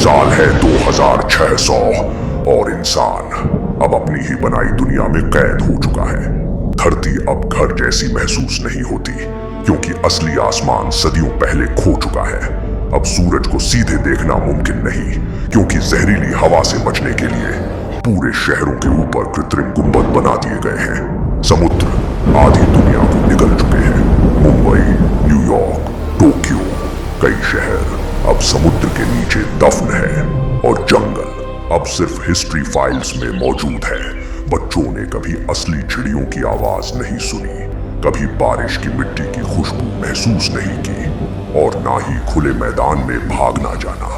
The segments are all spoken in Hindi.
साल है 2600 और इंसान अब अपनी ही बनाई दुनिया में कैद हो चुका है। धरती अब घर जैसी महसूस नहीं होती क्योंकि असली आसमान सदियों पहले खो चुका है। अब सूरज को सीधे देखना मुमकिन नहीं क्योंकि जहरीली हवा से बचने के लिए पूरे शहरों के ऊपर कृत्रिम गुंबद बना दिए गए हैं। समुद्र आधी दुनिया को निगल चुके हैं। मुंबई, न्यूयॉर्क, टोक्यो, कई शहर अब समुद्र के नीचे दफन है और जंगल अब सिर्फ हिस्ट्री फाइल्स में मौजूद है। बच्चों ने कभी असली चिड़ियों की आवाज नहीं सुनी, कभी बारिश की मिट्टी की खुशबू महसूस नहीं की और ना ही खुले मैदान में भागना जाना।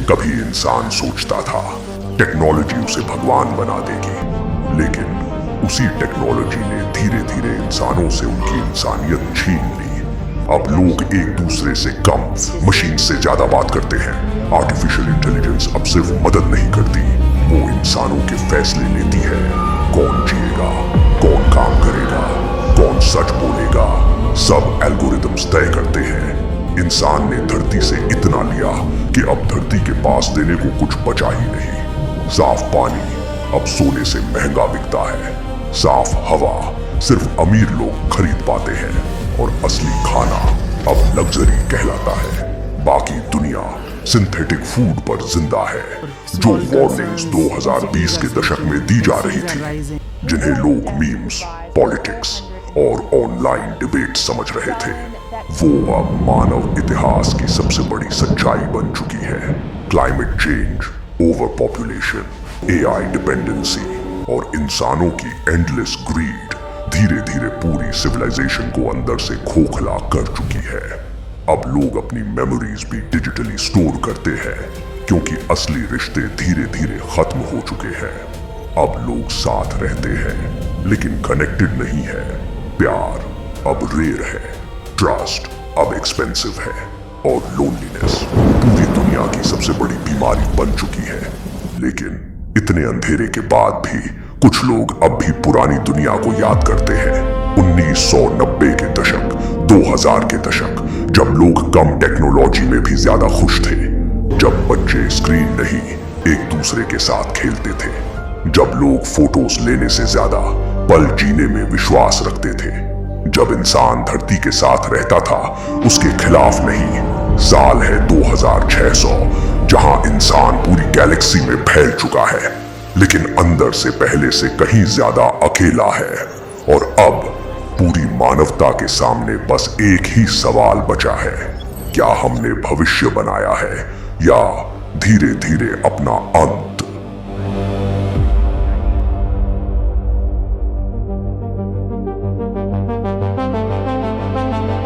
कभी इंसान सोचता था टेक्नोलॉजी उसे भगवान बना देगी, लेकिन उसी टेक्नोलॉजी ने धीरे धीरे इंसानों से उनकी इंसानियत छीन ली। अब लोग एक दूसरे से कम मशीन से ज्यादा बात करते हैं। आर्टिफिशियल इंटेलिजेंस अब सिर्फ मदद नहीं करती, वो इंसानों के फैसले लेती है। कौन जिएगा, कौन काम करेगा, कौन सच बोलेगा, सब एल्गोरिदम्स तय करते हैं। इंसान ने धरती से इतना लिया कि अब धरती के पास देने को कुछ बचा ही नहीं। साफ पानी अब सोने से महंगा बिकता है। साफ हवा सिर्फ अमीर लोग खरीद पाते हैं और असली खाना अब लग्जरी कहलाता है। बाकी दुनिया सिंथेटिक फूड पर जिंदा है, जो वार्निंग्स 2020 के दशक में दी जा रही थी, जिन्हें लोग मीम्स, पॉलिटिक्स और ऑनलाइन डिबेट समझ रहे थे, वो अब मानव इतिहास की सबसे बड़ी सच्चाई बन चुकी है। Climate change, over population, AI dependency और इंसानों की एंडलेस ग्रीड धीरे धीरे पूरी सिविलाइजेशन को अंदर से खोखला कर चुकी है। अब लोग अपनी मेमोरीज भी डिजिटली स्टोर करते हैं क्योंकि असली रिश्ते धीरे धीरे खत्म हो चुके हैं। अब लोग साथ रहते हैं लेकिन कनेक्टेड नहीं है। प्यार अब रेयर है, ट्रस्ट अब एक्सपेंसिव है और लोनलीनेस पूरी दुनिया की सबसे बड़ी बीमारी बन चुकी है। लेकिन इतने अंधेरे के बाद भी कुछ लोग अब भी पुरानी दुनिया को याद करते हैं। 1990 के दशक, 2000 के दशक, जब लोग कम टेक्नोलॉजी में भी ज्यादा खुश थे, जब बच्चे स्क्रीन नहीं एक दूसरे के साथ खेलते थे, जब लोग फोटोज लेने से ज्यादा पल जीने में विश्वास रखते थे, जब इंसान धरती के साथ रहता था उसके खिलाफ नहीं। साल है 2600 जहां इंसान पूरी गैलेक्सी में फैल चुका है लेकिन अंदर से पहले से कहीं ज्यादा अकेला है। और अब पूरी मानवता के सामने बस एक ही सवाल बचा है, क्या हमने भविष्य बनाया है या धीरे धीरे अपना अंत।